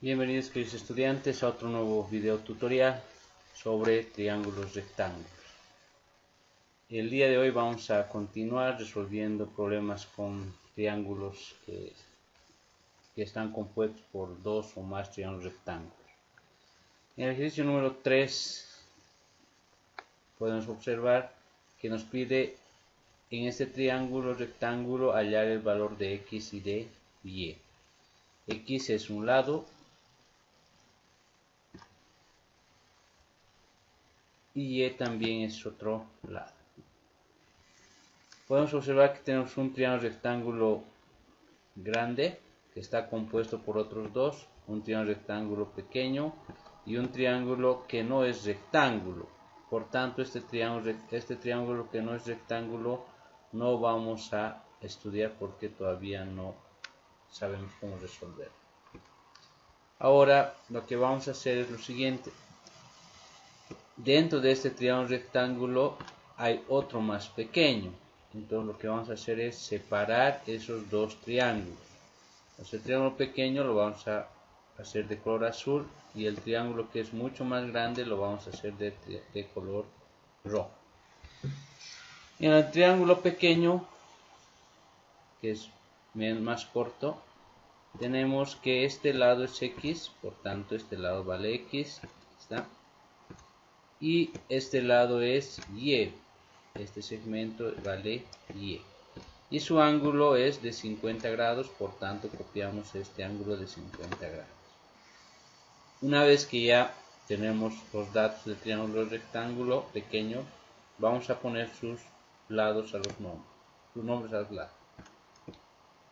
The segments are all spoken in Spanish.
Bienvenidos queridos estudiantes a otro nuevo video tutorial sobre triángulos rectángulos. El día de hoy vamos a continuar resolviendo problemas con triángulos que están compuestos por dos o más triángulos rectángulos. En el ejercicio número 3 podemos observar que nos pide en este triángulo rectángulo hallar el valor de x y de y. X es un lado y y también es otro lado. Podemos observar que tenemos un triángulo rectángulo grande que está compuesto por otros dos, un triángulo rectángulo pequeño y un triángulo que no es rectángulo. Por tanto, este triángulo que no es rectángulo no vamos a estudiar porque todavía no sabemos cómo resolverlo. Ahora lo que vamos a hacer es lo siguiente. Dentro de este triángulo rectángulo hay otro más pequeño. Entonces lo que vamos a hacer es separar esos dos triángulos. El triángulo pequeño lo vamos a hacer de color azul y el triángulo que es mucho más grande lo vamos a hacer de color rojo. En el triángulo pequeño, que es más corto, tenemos que este lado es x, por tanto este lado vale x, ¿está? Y este lado es y, este segmento vale y. Y su ángulo es de 50 grados, por tanto copiamos este ángulo de 50 grados. Una vez que ya tenemos los datos del triángulo rectángulo pequeño, vamos a poner sus lados a los nombres a los lados.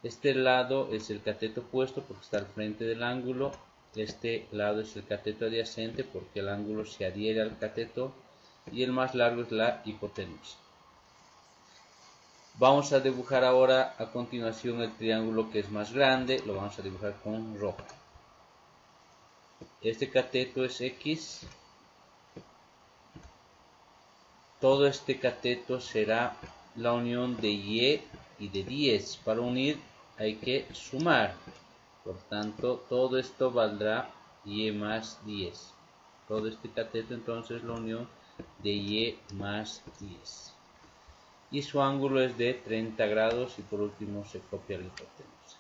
Este lado es el cateto opuesto porque está al frente del ángulo. Este lado es el cateto adyacente porque el ángulo se adhiere al cateto. Y el más largo es la hipotenusa. Vamos a dibujar ahora a continuación el triángulo que es más grande. Lo vamos a dibujar con rojo. Este cateto es x. Todo este cateto será la unión de y de 10. Para unir hay que sumar. Por tanto, todo esto valdrá y más 10. Todo este cateto entonces es la unión de y más 10. Y su ángulo es de 30 grados y por último se copia la hipotenusa.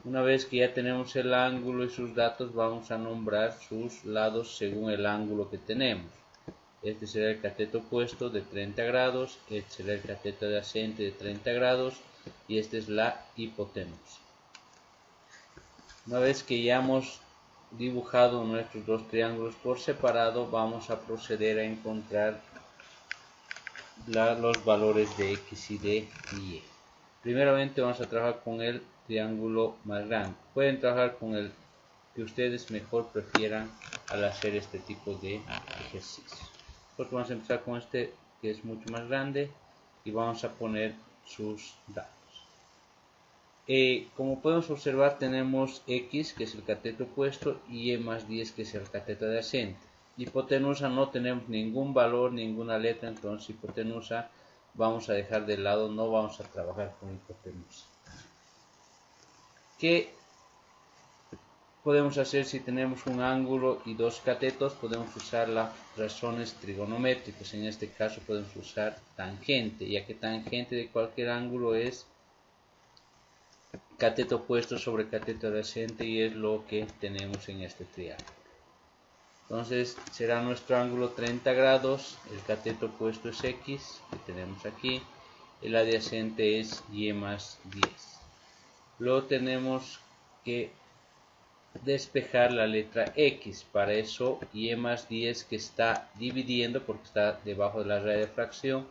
Una vez que ya tenemos el ángulo y sus datos, vamos a nombrar sus lados según el ángulo que tenemos. Este será el cateto opuesto de 30 grados, este será el cateto adyacente de 30 grados y esta es la hipotenusa. Una vez que ya hemos dibujado nuestros dos triángulos por separado, vamos a proceder a encontrar los valores de x y de y. Primeramente vamos a trabajar con el triángulo más grande. Pueden trabajar con el que ustedes mejor prefieran al hacer este tipo de ejercicio. Nosotros vamos a empezar con este que es mucho más grande y vamos a poner sus datos. Como podemos observar, tenemos x que es el cateto opuesto y y más 10 que es el cateto adyacente. Hipotenusa no tenemos ningún valor, ninguna letra, entonces hipotenusa vamos a dejar de lado, no vamos a trabajar con hipotenusa. ¿Qué podemos hacer si tenemos un ángulo y dos catetos? Podemos usar las razones trigonométricas. En este caso podemos usar tangente, ya que tangente de cualquier ángulo es cateto opuesto sobre cateto adyacente y es lo que tenemos en este triángulo. Entonces será nuestro ángulo 30 grados, el cateto opuesto es x, que tenemos aquí, el adyacente es y más 10. Luego tenemos que despejar la letra x, para eso y más 10 que está dividiendo, porque está debajo de la raya de fracción,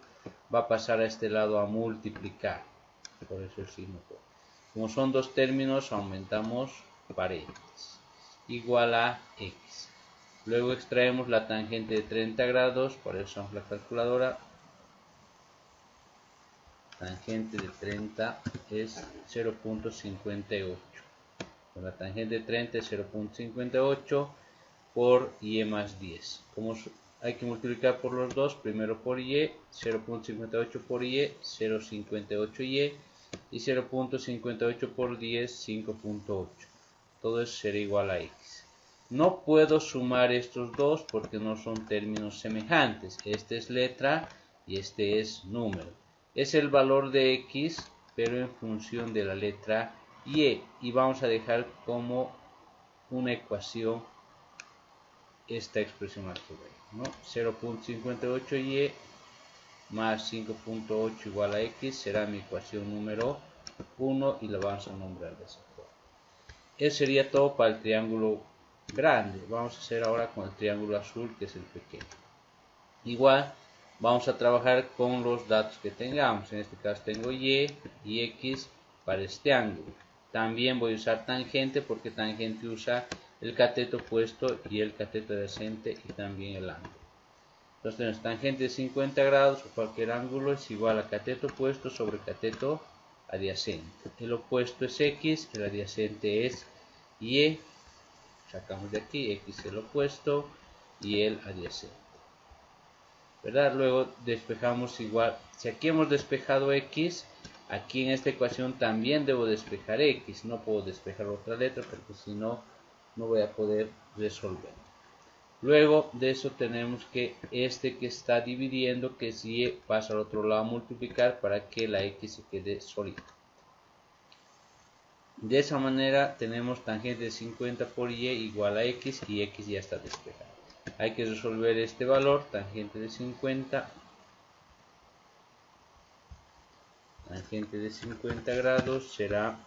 va a pasar a este lado a multiplicar, por eso el signo por. Como son dos términos, aumentamos paréntesis, igual a x. Luego extraemos la tangente de 30 grados, por eso usamos la calculadora. Tangente de 30 es 0.58. La tangente de 30 es 0.58 por y más 10. Como hay que multiplicar por los dos, primero por y, 0.58 por y, 0.58y, y 0.58 por 10, 5.8. todo eso será igual a x. No puedo sumar estos dos porque no son términos semejantes. Este es letra y este es número. Es el valor de x, pero en función de la letra y. Y vamos a dejar como una ecuación esta expresión aquí, ¿no? 0.58y más 5.8 igual a x será mi ecuación número 1 y la vamos a nombrar de esa forma. Eso sería todo para el triángulo grande. Vamos a hacer ahora con el triángulo azul, que es el pequeño. Igual vamos a trabajar con los datos que tengamos. En este caso tengo y x para este ángulo. También voy a usar tangente porque tangente usa el cateto opuesto y el cateto adyacente y también el ángulo. Entonces tenemos tangente de 50 grados o cualquier ángulo es igual a cateto opuesto sobre cateto adyacente. El opuesto es x, el adyacente es y. Sacamos de aquí, x es el opuesto y el adyacente, ¿verdad? Luego despejamos igual. Si aquí hemos despejado x, aquí en esta ecuación también debo despejar x. No puedo despejar otra letra porque si no, no voy a poder resolver. Luego de eso tenemos que este que está dividiendo, que es y, pasa al otro lado a multiplicar para que la x se quede solita. De esa manera tenemos tangente de 50 por y igual a x y x ya está despejado. Hay que resolver este valor, tangente de 50. Tangente de 50 grados será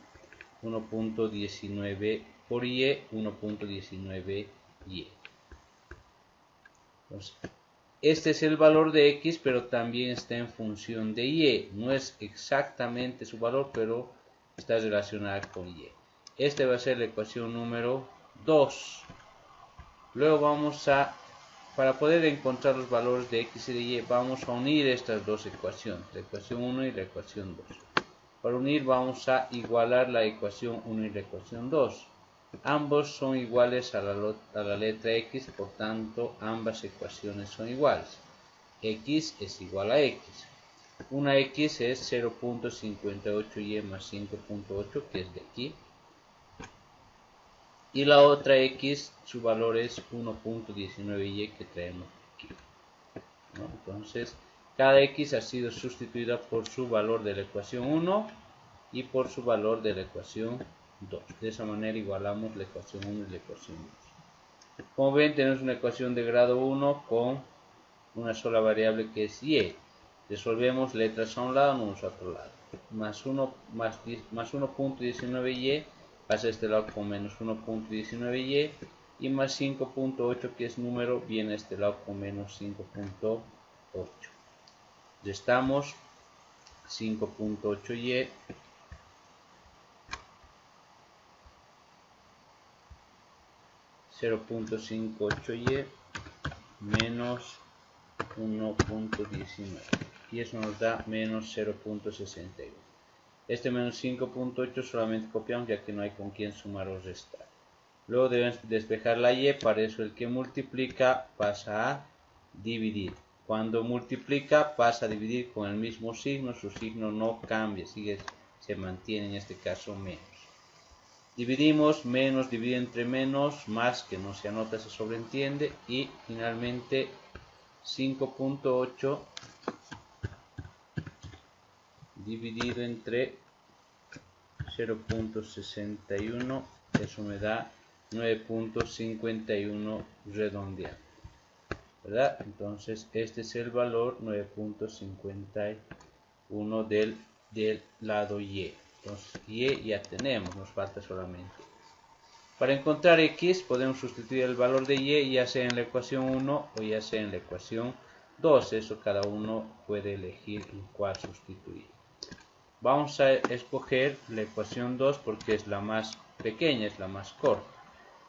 1.19 por y, 1.19 y. Entonces, este es el valor de x, pero también está en función de y. No es exactamente su valor, pero está relacionada con y. Esta va a ser la ecuación número 2. Luego vamos a, para poder encontrar los valores de x y de y, vamos a unir estas dos ecuaciones, la ecuación 1 y la ecuación 2. Para unir vamos a igualar la ecuación 1 y la ecuación 2. Ambos son iguales a la letra x, por tanto ambas ecuaciones son iguales. X es igual a x. Una x es 0.58y más 5.8, que es de aquí. Y la otra x, su valor es 1.19y que traemos aquí, ¿no? Entonces, cada x ha sido sustituida por su valor de la ecuación 1 y por su valor de la ecuación 2. De esa manera igualamos la ecuación 1 y la ecuación 2. Como ven, tenemos una ecuación de grado 1 con una sola variable que es y. Resolvemos letras a un lado, números a otro lado. Más 1.19y pasa a este lado con menos 1.19y. Y más 5.8, que es número, viene a este lado con menos 5.8. Restamos 5.8y. 0.58y menos 1.19 y eso nos da menos 0.61. Este menos 5.8 solamente copiamos ya que no hay con quién sumar o restar. Luego debemos despejar la y, para eso el que multiplica pasa a dividir. Cuando multiplica pasa a dividir con el mismo signo, su signo no cambia, se mantiene, en este caso menos. Dividimos, menos divide entre menos, más que no se anota se sobreentiende y finalmente 5.8 dividido entre 0.61, eso me da 9.51 redondeando, ¿verdad? Entonces este es el valor 9.51 del lado y. Entonces y ya tenemos, nos falta solamente. Para encontrar x podemos sustituir el valor de y, ya sea en la ecuación 1 o ya sea en la ecuación 2. Eso cada uno puede elegir en cuál sustituir. Vamos a escoger la ecuación 2 porque es la más pequeña, es la más corta.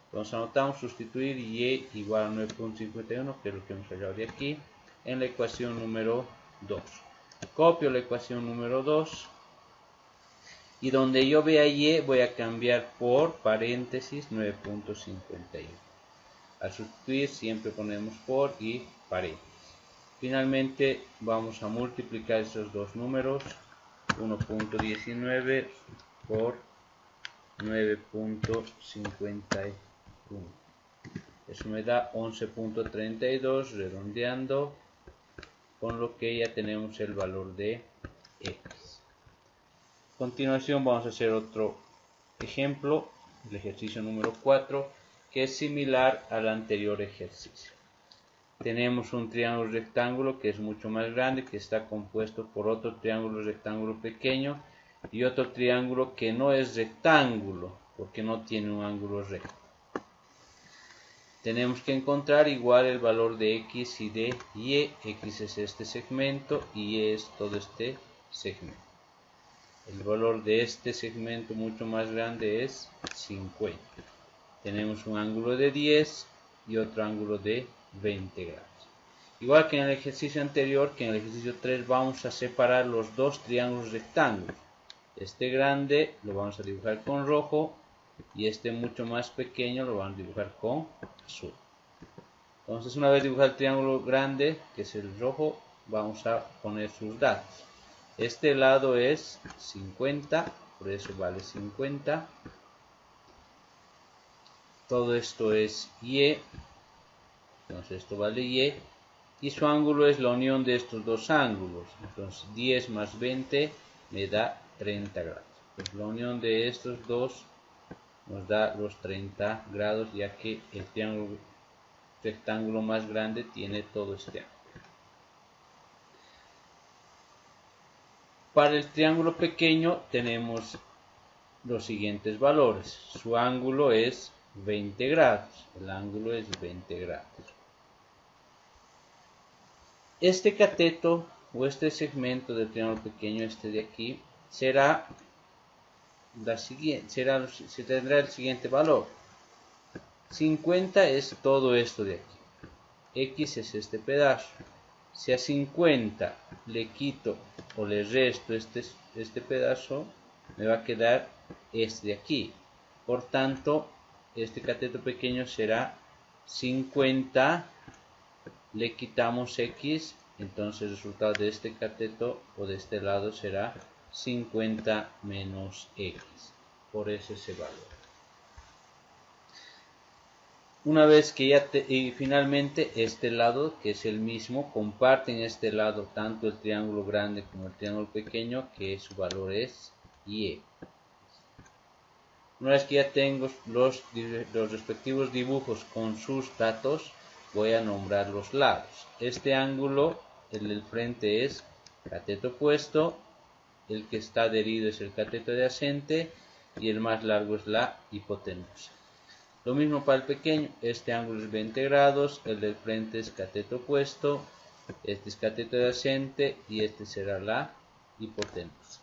Entonces anotamos sustituir y igual a 9.51, que es lo que hemos sacado de aquí, en la ecuación número 2. Copio la ecuación número 2. Y donde yo vea y voy a cambiar por paréntesis 9.51. Al sustituir siempre ponemos por y paréntesis. Finalmente vamos a multiplicar esos dos números. 1.19 por 9.51. Eso me da 11.32 redondeando, con lo que ya tenemos el valor de x. A continuación vamos a hacer otro ejemplo, el ejercicio número 4, que es similar al anterior ejercicio. Tenemos un triángulo rectángulo que es mucho más grande, que está compuesto por otro triángulo rectángulo pequeño y otro triángulo que no es rectángulo porque no tiene un ángulo recto. Tenemos que encontrar igual el valor de x y de y. X es este segmento y y es todo este segmento. El valor de este segmento mucho más grande es 50. Tenemos un ángulo de 10 y otro ángulo de 20 grados. Igual que en el ejercicio anterior, que en el ejercicio 3 vamos a separar los dos triángulos rectángulos. Este grande lo vamos a dibujar con rojo y este mucho más pequeño lo vamos a dibujar con azul. Entonces, una vez dibujado el triángulo grande, que es el rojo, vamos a poner sus datos. Este lado es 50, por eso vale 50. Todo esto es y, entonces esto vale y. Y su ángulo es la unión de estos dos ángulos. Entonces 10 más 20 me da 30 grados. Pues la unión de estos dos nos da los 30 grados, ya que el triángulo rectángulo más grande tiene todo este ángulo. Para el triángulo pequeño tenemos los siguientes valores. Su ángulo es 20 grados. El ángulo es 20 grados. Este cateto o este segmento del triángulo pequeño, este de aquí, será la siguiente, se tendrá el siguiente valor. 50 es todo esto de aquí. X es este pedazo. Si a 50 le quito o le resto este pedazo, me va a quedar este de aquí. Por tanto, este cateto pequeño será 50, le quitamos x, entonces el resultado de este cateto o de este lado será 50 menos x. Por eso ese valor. Una vez que ya y finalmente este lado, que es el mismo, comparten este lado tanto el triángulo grande como el triángulo pequeño, que su valor es y. Una vez que ya tengo los respectivos dibujos con sus datos, voy a nombrar los lados. Este ángulo, el del frente, es cateto opuesto, el que está adherido es el cateto adyacente y el más largo es la hipotenusa. Lo mismo para el pequeño, este ángulo es 20 grados, el del frente es cateto opuesto, este es cateto adyacente y este será la hipotenusa.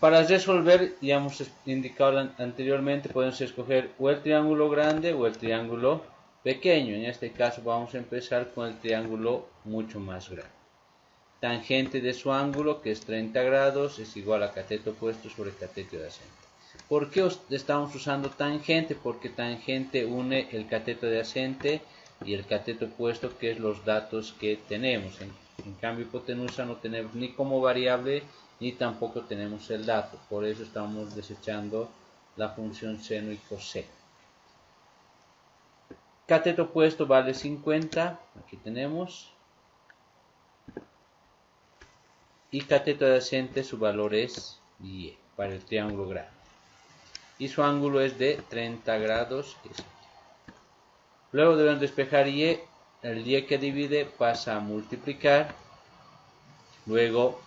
Para resolver, ya hemos indicado anteriormente, podemos escoger o el triángulo grande o el triángulo pequeño. En este caso vamos a empezar con el triángulo mucho más grande. Tangente de su ángulo, que es 30 grados, es igual a cateto opuesto sobre cateto adyacente. ¿Por qué estamos usando tangente? Porque tangente une el cateto adyacente y el cateto opuesto, que es los datos que tenemos. En cambio, hipotenusa no tenemos ni como variable ni tampoco tenemos el dato. Por eso estamos desechando la función seno y coseno. Cateto opuesto vale 50, aquí tenemos. Y cateto adyacente su valor es y para el triángulo grande. Y su ángulo es de 30 grados. Luego debemos despejar y, el y que divide pasa a multiplicar. Luego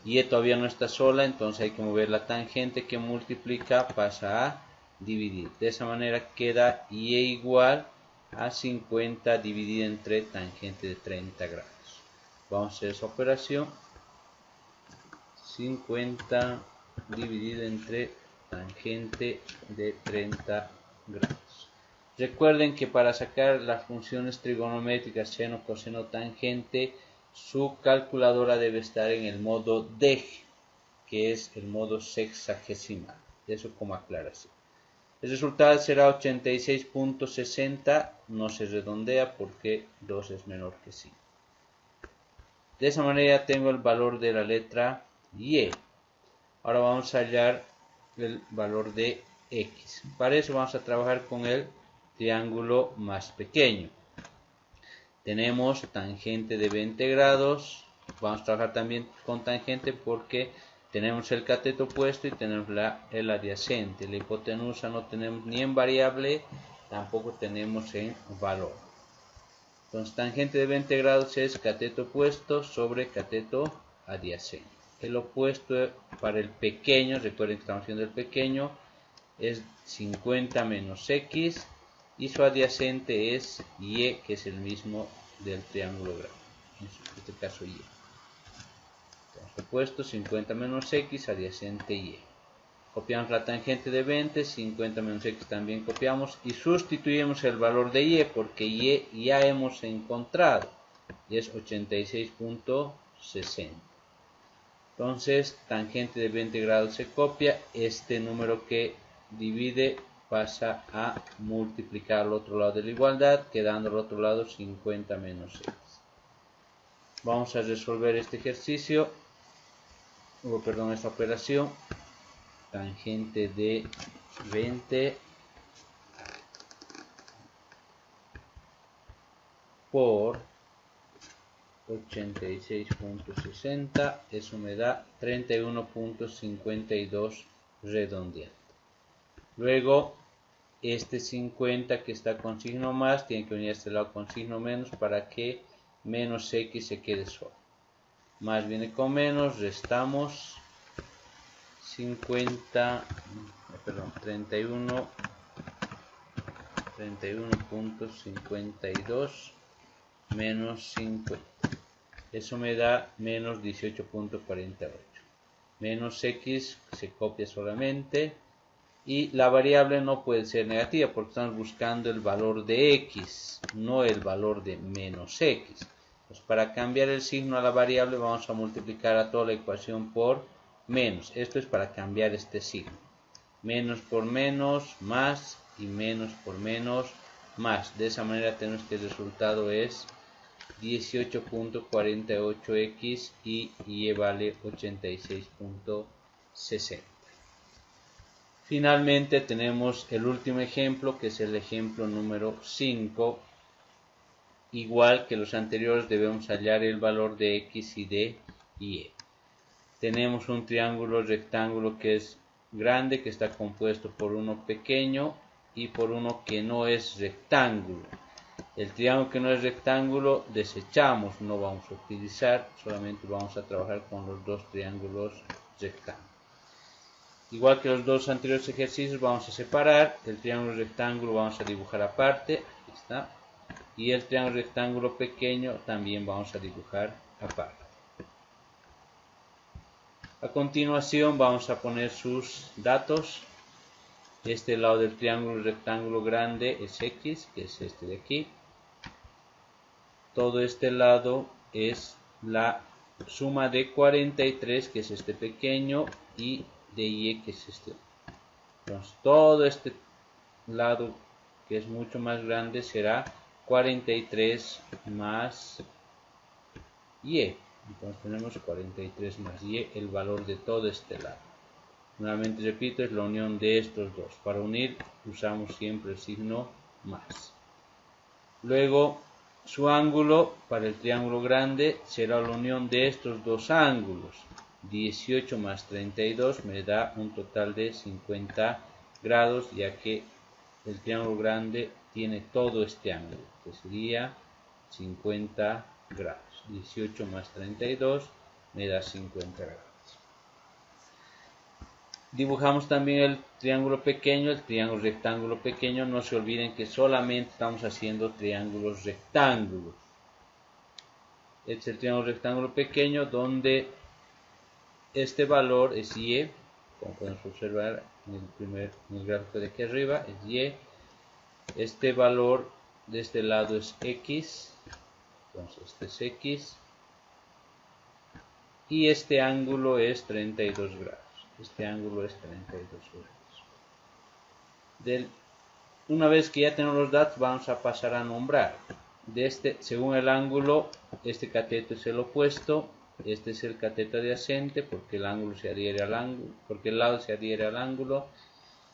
y todavía no está sola, entonces hay que mover la tangente que multiplica, pasa a dividir. De esa manera queda y igual a 50 dividido entre tangente de 30 grados. Vamos a hacer esa operación. 50 dividido entre tangente de 30 grados. Recuerden que para sacar las funciones trigonométricas seno, coseno, tangente, su calculadora debe estar en el modo DEG, que es el modo sexagesimal. Eso como aclaración. El resultado será 86.60, no se redondea porque 2 es menor que 5. De esa manera tengo el valor de la letra Y. Ahora vamos a hallar el valor de x. Para eso vamos a trabajar con el triángulo más pequeño. Tenemos tangente de 20 grados. Vamos a trabajar también con tangente porque tenemos el cateto opuesto y tenemos el adyacente. La hipotenusa no tenemos ni en variable, tampoco tenemos en valor. Entonces tangente de 20 grados es cateto opuesto sobre cateto adyacente. El opuesto para el pequeño, recuerden que estamos haciendo el pequeño, es 50 menos x y su adyacente es y, que es el mismo del triángulo grande, en este caso y. Entonces, opuesto 50 menos x, adyacente y. Copiamos la tangente de 20, 50 menos x también copiamos y sustituimos el valor de y porque y ya hemos encontrado y es 86.60. Entonces tangente de 20 grados se copia, este número que divide pasa a multiplicar al otro lado de la igualdad, quedando al otro lado 50 menos x. Vamos a resolver este ejercicio, esta operación. Tangente de 20 por 86.60, eso me da 31.52 redondeando. Luego este 50 que está con signo más tiene que unir a este lado con signo menos para que menos x se quede solo. Más viene con menos, restamos 31.52 menos 50. Eso me da menos 18.48. Menos x se copia solamente. Y la variable no puede ser negativa porque estamos buscando el valor de x, no el valor de menos x. Pues para cambiar el signo a la variable vamos a multiplicar a toda la ecuación por menos. Esto es para cambiar este signo. Menos por menos, más, y menos por menos, más. De esa manera tenemos que el resultado es 18.48x y y vale 86.60. Finalmente tenemos el último ejemplo, que es el ejemplo número 5. Igual que los anteriores debemos hallar el valor de x y de y. Tenemos un triángulo rectángulo que es grande, que está compuesto por uno pequeño y por uno que no es rectángulo. El triángulo que no es rectángulo desechamos, no vamos a utilizar, solamente vamos a trabajar con los dos triángulos rectángulos. Igual que los dos anteriores ejercicios vamos a separar, el triángulo rectángulo vamos a dibujar aparte, aquí está, y el triángulo rectángulo pequeño también vamos a dibujar aparte. A continuación vamos a poner sus datos. Este lado del triángulo rectángulo grande es x, que es este de aquí. Todo este lado es la suma de 43, que es este pequeño, y de y, que es este. Entonces todo este lado, que es mucho más grande, será 43 más y. Entonces tenemos 43 más y, el valor de todo este lado. Nuevamente repito, es la unión de estos dos. Para unir usamos siempre el signo más. Luego su ángulo para el triángulo grande será la unión de estos dos ángulos. 18 más 32 me da un total de 50 grados, ya que el triángulo grande tiene todo este ángulo, que sería 50 grados. 18 más 32 me da 50 grados. Dibujamos también el triángulo pequeño, el triángulo rectángulo pequeño. No se olviden que solamente estamos haciendo triángulos rectángulos. Este es el triángulo rectángulo pequeño, donde este valor es y, como podemos observar en el gráfico de aquí arriba, es y. Este valor de este lado es x, entonces este es x, y este ángulo es 32 grados. Este ángulo es 32 grados. Una vez que ya tenemos los datos, vamos a pasar a nombrar. Según el ángulo, este cateto es el opuesto, Este es el cateto adyacente porque el ángulo se adhiere al ángulo, porque el lado se adhiere al ángulo,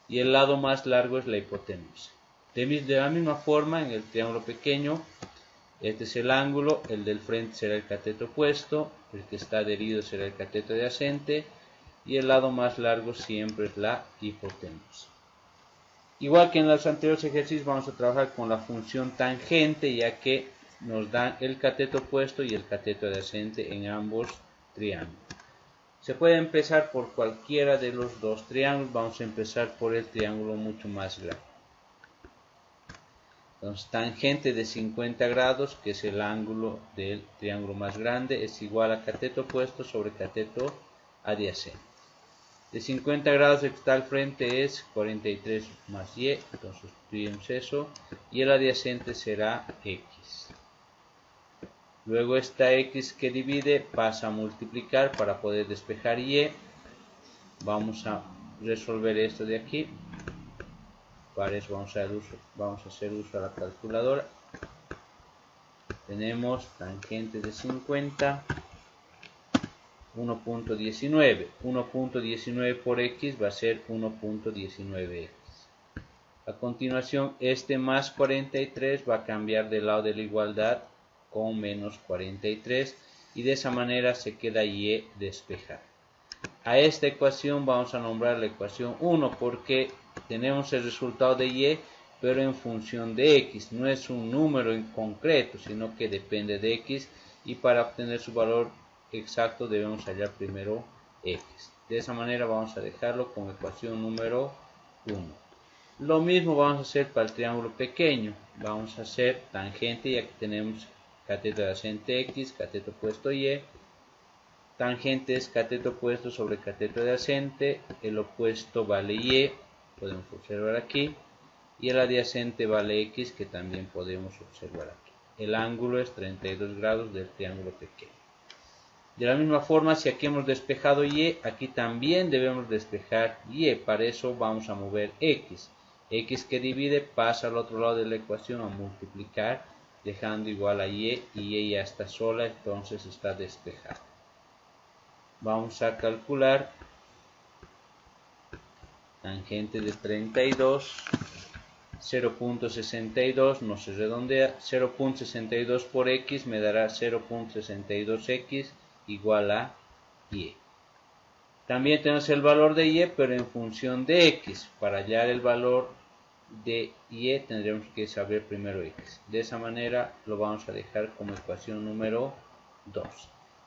y el lado más largo es la hipotenusa. De la misma forma, en el triángulo pequeño, este es el ángulo, el del frente será el cateto opuesto, el que está adherido será el cateto adyacente, y el lado más largo siempre es la hipotenusa. Igual que en los anteriores ejercicios, vamos a trabajar con la función tangente, ya que nos dan el cateto opuesto y el cateto adyacente en ambos triángulos. Se puede empezar por cualquiera de los dos triángulos. Vamos a empezar por el triángulo mucho más grande. Entonces, tangente de 50 grados, que es el ángulo del triángulo más grande, es igual a cateto opuesto sobre cateto adyacente. De 50 grados el que está al frente es 43 más y, entonces sustituimos eso, y el adyacente será x. Luego esta x que divide pasa a multiplicar para poder despejar y. Vamos a resolver esto de aquí. Para eso vamos a hacer uso de la calculadora. Tenemos tangente de 50, 1.19. 1.19 por x va a ser 1.19x. A continuación, este más 43 va a cambiar del lado de la igualdad con menos 43 y de esa manera se queda y despejada. A esta ecuación vamos a nombrar la ecuación 1 porque tenemos el resultado de y pero en función de x. No es un número en concreto, sino que depende de x, y para obtener su valor exacto debemos hallar primero x. De esa manera vamos a dejarlo como ecuación número 1. Lo mismo vamos a hacer para el triángulo pequeño. Vamos a hacer tangente, y aquí tenemos cateto adyacente x, cateto opuesto y. Tangente es cateto opuesto sobre cateto adyacente, el opuesto vale y, podemos observar aquí, y el adyacente vale x, que también podemos observar aquí. El ángulo es 32 grados del triángulo pequeño. De la misma forma, si aquí hemos despejado y, aquí también debemos despejar y. Para eso vamos a mover x. X que divide pasa al otro lado de la ecuación a multiplicar, dejando igual a y ya está sola, entonces está despejada. Vamos a calcular tangente de 32, 0.62, no se redondea, 0.62 por x me dará 0.62x igual a y. También tenemos el valor de y, pero en función de x. Para hallar el valor de y tendremos que saber primero x. De esa manera lo vamos a dejar como ecuación número 2.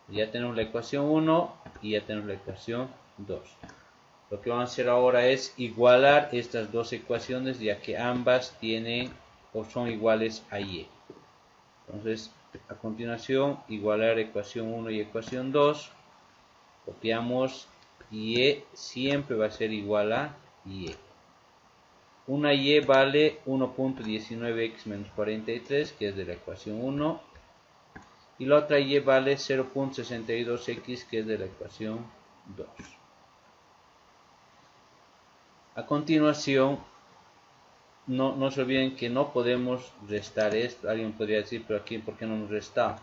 Ya tenemos la ecuación 1 y ya tenemos la ecuación 2. Lo que vamos a hacer ahora es igualar estas dos ecuaciones, ya que ambas tienen o son iguales a y. Entonces, a continuación, igualar ecuación 1 y ecuación 2. Copiamos y siempre va a ser igual a y. Una y vale 1.19x menos 43, que es de la ecuación 1. Y la otra y vale 0.62x, que es de la ecuación 2. A continuación, no se olviden que no podemos restar esto. Alguien podría decir, pero aquí, ¿por qué no hemos restado?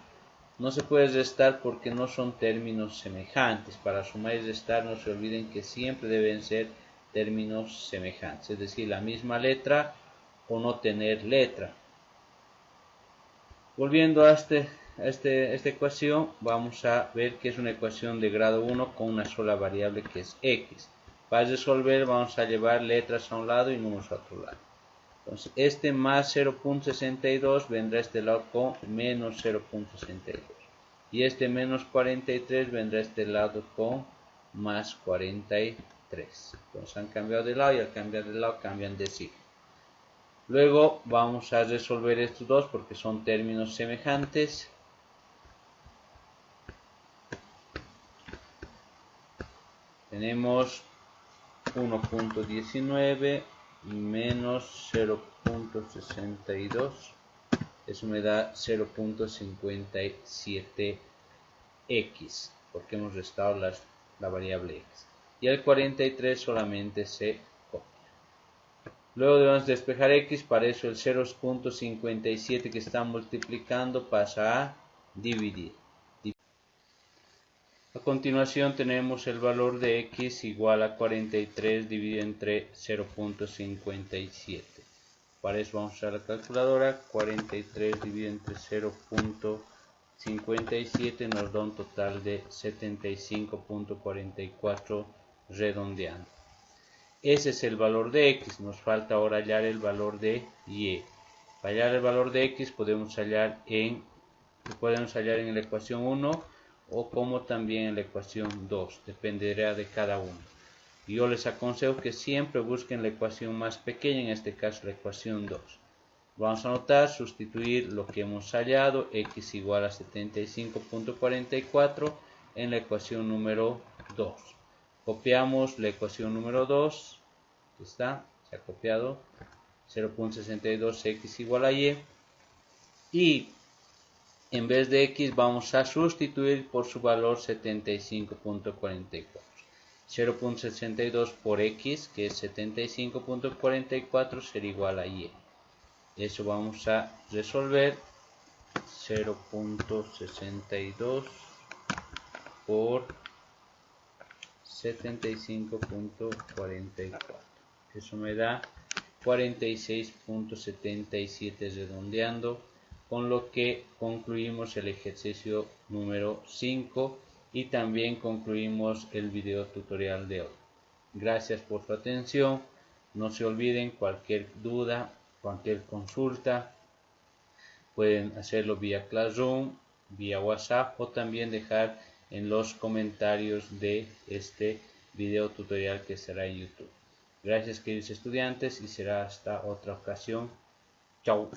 No se puede restar porque no son términos semejantes. Para sumar y restar, no se olviden que siempre deben ser términos semejantes, es decir, la misma letra o no tener letra. Volviendo a esta ecuación, vamos a ver que es una ecuación de grado 1 con una sola variable que es x. Para resolver vamos a llevar letras a un lado y números a otro lado. Entonces este más 0.62 vendrá a este lado con menos 0.62. Y este menos 43 vendrá a este lado con más 43. Entonces han cambiado de lado y al cambiar de lado cambian de signo. Luego vamos a resolver estos dos porque son términos semejantes. Tenemos 1.19 menos 0.62. Eso me da 0.57x porque hemos restado la variable x. Y el 43 solamente se copia. Luego debemos despejar x, para eso el 0.57 que está multiplicando pasa a dividir. continuación tenemos el valor de x igual a 43 dividido entre 0.57. Para eso vamos a usar la calculadora. 43 dividido entre 0.57 nos da un total de 75.44 redondeando. Ese es el valor de x. Nos falta ahora hallar el valor de y. Para hallar el valor de x podemos hallar en la ecuación 1 o como también en la ecuación 2. Dependerá de cada uno. Yo les aconsejo que siempre busquen la ecuación más pequeña, en este caso la ecuación 2. Vamos a anotar, sustituir lo que hemos hallado, x igual a 75.44 en la ecuación número 2. Copiamos la ecuación número 2, se ha copiado, 0.62x igual a y. Y en vez de x vamos a sustituir por su valor 75.44. 0.62 por x, que es 75.44, será igual a y. Eso vamos a resolver. 0.62 por 75.44. Eso me da 46.77 redondeando, con lo que concluimos el ejercicio número 5 y también concluimos el video tutorial de hoy. Gracias por su atención. No se olviden, cualquier duda, cualquier consulta, pueden hacerlo vía Classroom, vía WhatsApp o también dejar en los comentarios de este video tutorial que será en YouTube. Gracias, queridos estudiantes, y será hasta otra ocasión. Chao.